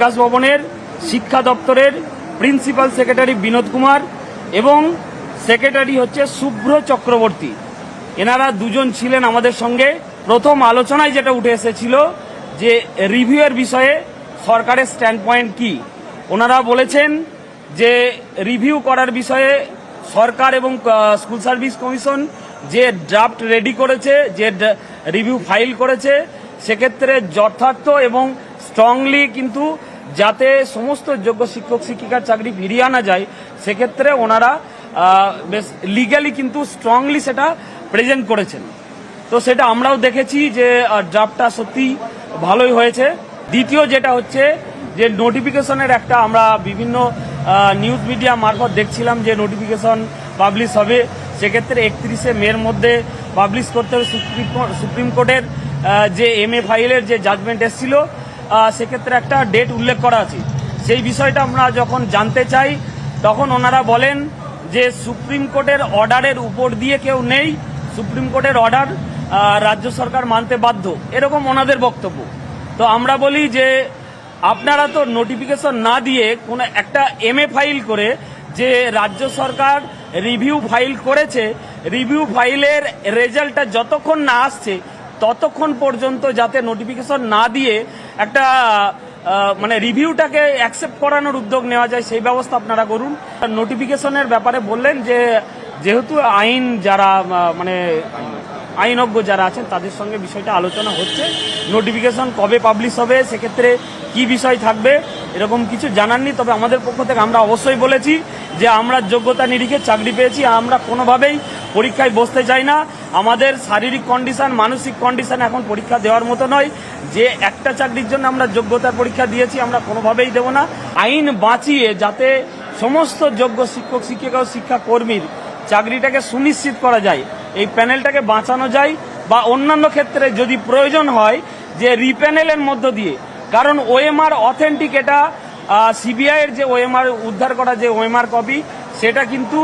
বিকাশ ভবনের শিক্ষা দপ্তরের প্রিন্সিপাল সেক্রেটারি বিনোদ কুমার এবং সেক্রেটারি হচ্ছে শুভ্র চক্রবর্তী। এনারা দুজন ছিলেন আমাদের সঙ্গে। প্রথম আলোচনায় যেটা উঠে এসেছিল যে রিভিউয়ের বিষয়ে সরকারের স্ট্যান্ড পয়েন্ট কি। ওনারা বলেছেন যে রিভিউ করার বিষয়ে সরকার এবং স্কুল সার্ভিস কমিশন যে ড্রাফট রেডি করেছে, যে রিভিউ ফাইল করেছে, সেক্ষেত্রে যথার্থ এবং স্ট্রংলি কিন্তু যাতে সমস্ত যোগ্য শিক্ষক শিক্ষিকার চাকরি ফিরিয়ে আনা যায়, সেক্ষেত্রে ওনারা বেশ লিগ্যালি কিন্তু স্ট্রংলি সেটা প্রেজেন্ট করেছেন। তো সেটা আমরাও দেখেছি যে ড্রাফটটা সত্যি ভালোই হয়েছে। দ্বিতীয় যেটা হচ্ছে যে নোটিফিকেশনের একটা আমরা বিভিন্ন নিউজ মিডিয়া মারফত দেখছিলাম যে নোটিফিকেশন পাবলিশ হবে, সেক্ষেত্রে 31শে মের মধ্যে পাবলিশ করতে হবে। সুপ্রিম কোর্টের যে MA ফাইলের যে জাজমেন্ট এসেছিল সেক্ষেত্রে একটা ডেট উল্লেখ করা আছে। সেই বিষয়টা আমরা যখন জানতে চাই তখন ওনারা বলেন যে সুপ্রিম কোর্টের অর্ডারের উপর দিয়ে কেউ নেই, সুপ্রিম কোর্টের অর্ডার রাজ্য সরকার মানতে বাধ্য, এরকম ওনাদের বক্তব্য। তো আমরা বলি যে আপনারা তো নোটিফিকেশন না দিয়ে কোনো একটা MA ফাইল করে যে রাজ্য সরকার রিভিউ ফাইল করেছে, রিভিউ ফাইলের রেজাল্টটা যতক্ষণ না আসছে ততক্ষণ পর্যন্ত যাতে নোটিফিকেশন না দিয়ে একটা মানে রিভিউটাকে অ্যাকসেপ্ট করানোর উদ্যোগ নেওয়া যায়, সেই ব্যবস্থা আপনারা করুন। নোটিফিকেশনের ব্যাপারে বললেন যে যেহেতু আইন যারা মানে আইনজ্ঞ যারা আছেন তাদের সঙ্গে বিষয়টা আলোচনা হচ্ছে, নোটিফিকেশন কবে পাবলিশ হবে, সেক্ষেত্রে কি বিষয় থাকবে এরকম কিছু জানাননি। তবে আমাদের পক্ষ থেকে আমরা অবশ্যই বলেছি যে আমরা যোগ্যতা নিরিখে চাকরি পেয়েছি, আমরা কোনোভাবেই পরীক্ষায় বসতে চাই না। আমাদের শারীরিক কন্ডিশন, মানসিক কন্ডিশন এখন পরীক্ষা দেওয়ার মতো নয়। যে একটা চাকরির জন্য আমরা যোগ্যতার পরীক্ষা দিয়েছি আমরা কোনোভাবেই দেব না। আইন বাঁচিয়ে যাতে সমস্ত যোগ্য শিক্ষক শিক্ষিকা ও শিক্ষাকর্মীর চাকরিটাকে সুনিশ্চিত করা যায়, এই প্যানেলটাকে বাঁচানো যায়, বা অন্যান্য ক্ষেত্রে যদি প্রয়োজন হয় যে রিপ্যানেলের মধ্য দিয়ে, কারণ OMR অথেন্টিক, এটা CBI-এর যে OMR উদ্ধার করা যে OMR কপি সেটা কিন্তু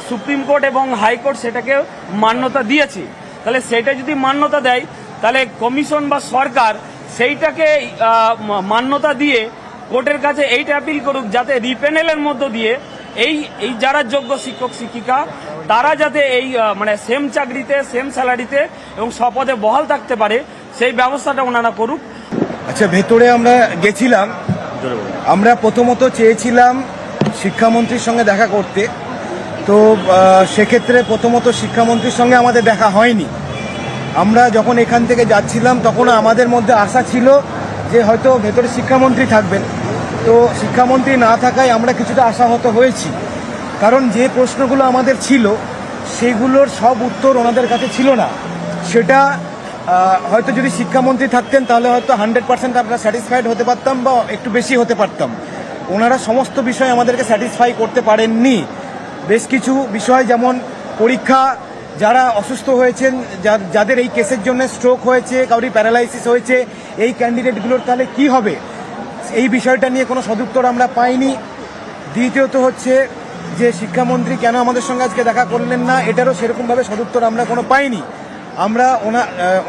সুপ্রিম কোর্ট এবং হাইকোর্ট সেটাকে মান্যতা দিয়েছে। তাহলে সেটা যদি মান্যতা দেয় তাহলে কমিশন বা সরকার সেইটাকে মান্যতা দিয়ে কোর্টের কাছে এইটা অ্যাপিল করুক যাতে রিপ্যানেলের মধ্য দিয়ে এই যারা যোগ্য শিক্ষক শিক্ষিকা তারা যাতে এই মানে সেম চাকরিতে সেম স্যালারিতে এবং স্বপদে বহাল থাকতে পারে, সেই ব্যবস্থাটা ওনারা করুক। আচ্ছা, ভেতরে আমরা গেছিলাম, আমরা প্রথমত চেয়েছিলাম শিক্ষামন্ত্রীর সঙ্গে দেখা করতে। তো সেক্ষেত্রে প্রথমত শিক্ষামন্ত্রীর সঙ্গে আমাদের দেখা হয়নি। আমরা যখন এখান থেকে যাচ্ছিলাম তখন আমাদের মধ্যে আশা ছিল যে হয়তো ভেতরে শিক্ষামন্ত্রী থাকবেন। তো শিক্ষামন্ত্রী না থাকায় আমরা কিছুটা আশাহত হয়েছি, কারণ যে প্রশ্নগুলো আমাদের ছিল সেগুলোর সব উত্তর ওনাদের কাছে ছিল না। সেটা হয়তো যদি শিক্ষামন্ত্রী থাকতেন তাহলে হয়তো 100% আমরা স্যাটিসফাইড হতে পারতাম বা একটু বেশি হতে পারতাম। ওনারা সমস্ত বিষয় আমাদেরকে স্যাটিসফাই করতে পারেননি। বেশ কিছু বিষয় যেমন পরীক্ষা, যারা অসুস্থ হয়েছেন, যাদের এই কেসের জন্য স্ট্রোক হয়েছে, কাউরি প্যারালাইসিস হয়েছে, এই ক্যান্ডিডেটগুলোর তাহলে কি হবে, এই বিষয়টা নিয়ে কোনো সদুত্তর আমরা পাইনি। দ্বিতীয়ত হচ্ছে যে শিক্ষামন্ত্রী কেন আমাদের সঙ্গে আজকে দেখা করলেন না, এটারও সেরকমভাবে সদুত্তর আমরা কোনো পাইনি। আমরা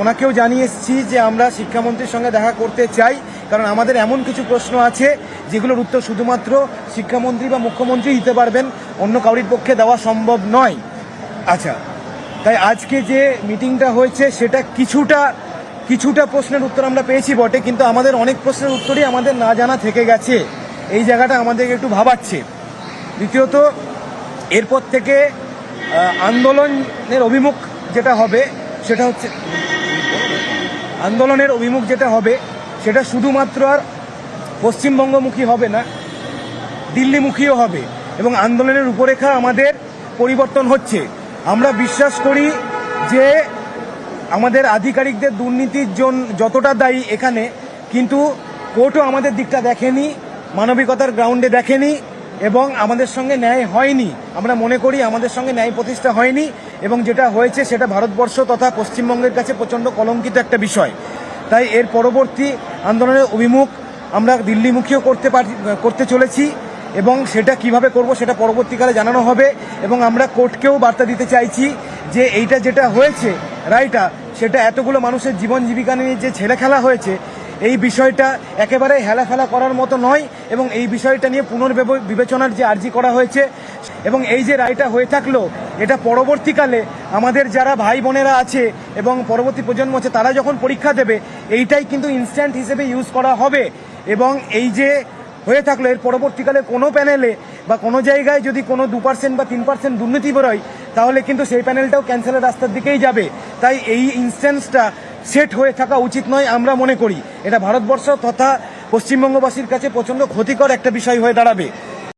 ওনাকেও জানিয়ে এসেছি যে আমরা শিক্ষামন্ত্রীর সঙ্গে দেখা করতে চাই, কারণ আমাদের এমন কিছু প্রশ্ন আছে যেগুলোর উত্তর শুধুমাত্র শিক্ষামন্ত্রী বা মুখ্যমন্ত্রী দিতে পারবেন, অন্য কারোর পক্ষে দেওয়া সম্ভব নয়। আচ্ছা, তাই আজকে যে মিটিংটা হয়েছে সেটা কিছুটা প্রশ্নের উত্তর আমরা পেয়েছি বটে, কিন্তু আমাদের অনেক প্রশ্নের উত্তরই আমাদের না জানা থেকে গেছে। এই জায়গাটা আমাদেরকে একটু ভাবাচ্ছে। দ্বিতীয়ত, এরপর থেকে আন্দোলনের অভিমুখ যেটা হবে সেটা শুধুমাত্র আর পশ্চিমবঙ্গমুখী হবে না, দিল্লিমুখীও হবে, এবং আন্দোলনের রূপরেখা আমাদের পরিবর্তন হচ্ছে। আমরা বিশ্বাস করি যে আমাদের আধিকারিকদের দুর্নীতির জন্য যতটা দায়ী এখানে, কিন্তু কোর্টও আমাদের দিকটা দেখেনি, মানবিকতার গ্রাউন্ডে দেখেনি, এবং আমাদের সঙ্গে ন্যায় হয়নি। আমরা মনে করি আমাদের সঙ্গে ন্যায় প্রতিষ্ঠা হয়নি, এবং যেটা হয়েছে সেটা ভারতবর্ষ তথা পশ্চিমবঙ্গের কাছে প্রচণ্ড কলঙ্কিত একটা বিষয়। তাই এর পরবর্তী আন্দোলনের অভিমুখ আমরা দিল্লিমুখীও করতে চলেছি, এবং সেটা কিভাবে করব সেটা পরবর্তীকালে জানানো হবে। এবং আমরা কোর্টকেও বার্তা দিতে চাইছি যে এইটা যেটা হয়েছে রায়টা, সেটা এতগুলো মানুষের জীবন জীবিকা নিয়ে যে ছেলে খেলা হয়েছে, এই বিষয়টা একেবারে হেলাফেলা করার মতো নয় এবং এই বিষয়টা নিয়ে পুনর্বিবেচনার যে আর্জি করা হয়েছে এবং এই যে রায়টা হয়ে থাকলো এটা পরবর্তীকালে আমাদের যারা ভাই বোনেরা আছে এবং পরবর্তী প্রজন্ম আছে তারা যখন পরীক্ষা দেবে এইটাই কিন্তু ইনস্ট্যান্ট হিসেবে ইউজ করা হবে এবং এই যে হয়ে থাকলো এর পরবর্তীকালে কোনো প্যানেলে বা কোনো জায়গায় যদি কোনো 2% বা 3% দুর্নীতি বেরোয় তাহলে কিন্তু সেই প্যানেলটাও ক্যান্সেলের রাস্তার দিকেই যাবে। তাই এই ইনস্ট্যান্সটা সেট হয়ে থাকা উচিত নয় আমরা মনে করি। এটা ভারতবর্ষ তথা পশ্চিমবঙ্গবাসীর কাছে প্রচণ্ড ক্ষতিকর একটা বিষয় হয়ে দাঁড়াবে।